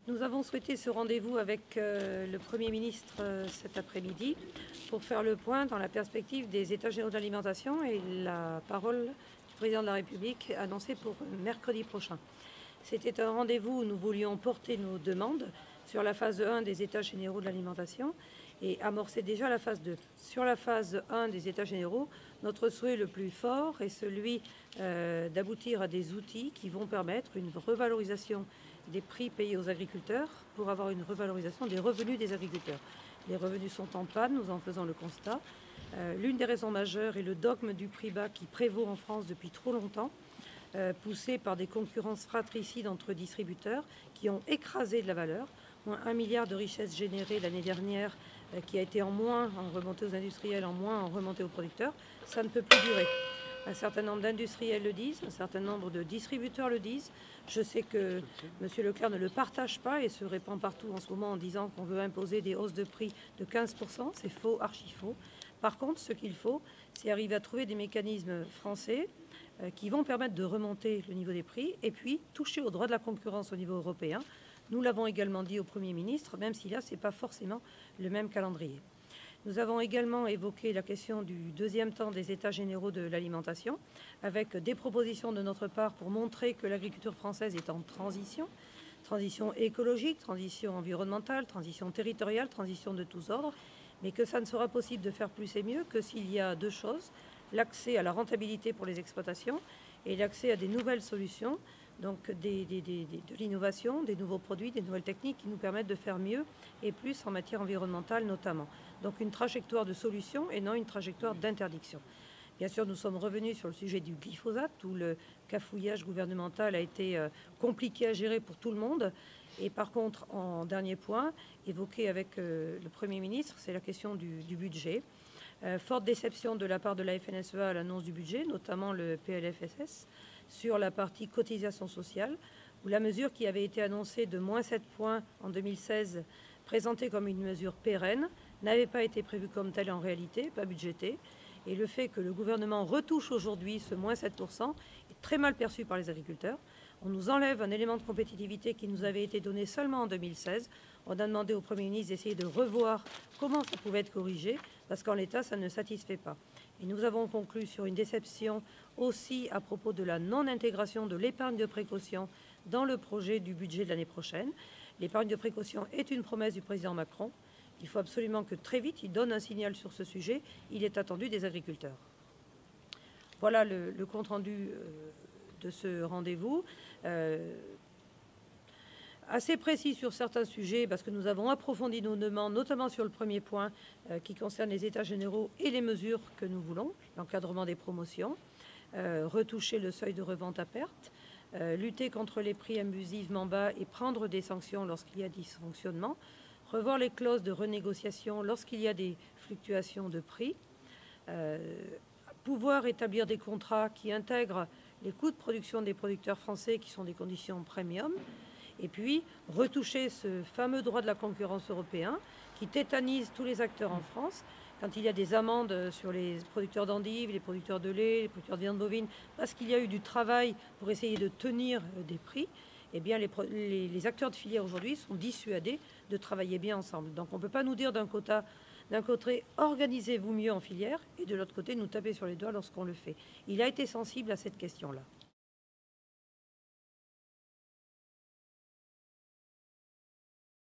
Nous avons souhaité ce rendez-vous avec le Premier ministre cet après-midi pour faire le point dans la perspective des États généraux de l'alimentation et la parole du Président de la République annoncée pour mercredi prochain. C'était un rendez-vous où nous voulions porter nos demandes sur la phase 1 des États généraux de l'alimentation et amorcer déjà la phase 2. Sur la phase 1 des États généraux, notre souhait le plus fort est celui d'aboutir à des outils qui vont permettre une revalorisation des prix payés aux agriculteurs pour avoir une revalorisation des revenus des agriculteurs. Les revenus sont en panne, nous en faisons le constat. L'une des raisons majeures est le dogme du prix bas qui prévaut en France depuis trop longtemps, poussé par des concurrences fratricides entre distributeurs qui ont écrasé de la valeur. Moins 1 milliard de richesses générées l'année dernière, qui a été en moins en remontée aux industriels, en moins en remontée aux producteurs, ça ne peut plus durer. Un certain nombre d'industriels le disent, un certain nombre de distributeurs le disent. Je sais que M. Leclerc ne le partage pas et se répand partout en ce moment en disant qu'on veut imposer des hausses de prix de 15%. C'est faux, archi faux. Par contre, ce qu'il faut, c'est arriver à trouver des mécanismes français qui vont permettre de remonter le niveau des prix et puis toucher au droit de la concurrence au niveau européen. Nous l'avons également dit au Premier ministre, même si là, ce n'est pas forcément le même calendrier. Nous avons également évoqué la question du deuxième temps des États généraux de l'alimentation, avec des propositions de notre part pour montrer que l'agriculture française est en transition, transition écologique, transition environnementale, transition territoriale, transition de tous ordres, mais que ça ne sera possible de faire plus et mieux que s'il y a deux choses, l'accès à la rentabilité pour les exploitations et l'accès à des nouvelles solutions, donc de l'innovation, des nouveaux produits, des nouvelles techniques qui nous permettent de faire mieux et plus en matière environnementale notamment. Donc une trajectoire de solution et non une trajectoire d'interdiction. Bien sûr, nous sommes revenus sur le sujet du glyphosate, où le cafouillage gouvernemental a été compliqué à gérer pour tout le monde. Et par contre, en dernier point, évoqué avec le Premier ministre, c'est la question du budget. Forte déception de la part de la FNSEA à l'annonce du budget, notamment le PLFSS, sur la partie cotisation sociale, où la mesure qui avait été annoncée de moins 7 points en 2016, présentée comme une mesure pérenne, n'avait pas été prévue comme telle en réalité, pas budgétée. Et le fait que le gouvernement retouche aujourd'hui ce moins 7% est très mal perçu par les agriculteurs. On nous enlève un élément de compétitivité qui nous avait été donné seulement en 2016. On a demandé au Premier ministre d'essayer de revoir comment ça pouvait être corrigé, parce qu'en l'état, ça ne satisfait pas. Et nous avons conclu sur une déception aussi à propos de la non-intégration de l'épargne de précaution dans le projet du budget de l'année prochaine. L'épargne de précaution est une promesse du président Macron. Il faut absolument que très vite, il donne un signal sur ce sujet. Il est attendu des agriculteurs. Voilà le compte-rendu de ce rendez-vous. Assez précis sur certains sujets, parce que nous avons approfondi nos demandes, notamment sur le premier point qui concerne les États généraux et les mesures que nous voulons, l'encadrement des promotions, retoucher le seuil de revente à perte, lutter contre les prix abusivement bas et prendre des sanctions lorsqu'il y a dysfonctionnement, revoir les clauses de renégociation lorsqu'il y a des fluctuations de prix, pouvoir établir des contrats qui intègrent les coûts de production des producteurs français qui sont des conditions premium, et puis retoucher ce fameux droit de la concurrence européen qui tétanise tous les acteurs en France. Quand il y a des amendes sur les producteurs d'endives, les producteurs de lait, les producteurs de viande bovine, parce qu'il y a eu du travail pour essayer de tenir des prix, eh bien les acteurs de filière aujourd'hui sont dissuadés de travailler bien ensemble. Donc on ne peut pas nous dire d'un côté, organisez-vous mieux en filière, et de l'autre côté, nous taper sur les doigts lorsqu'on le fait. Il a été sensible à cette question-là.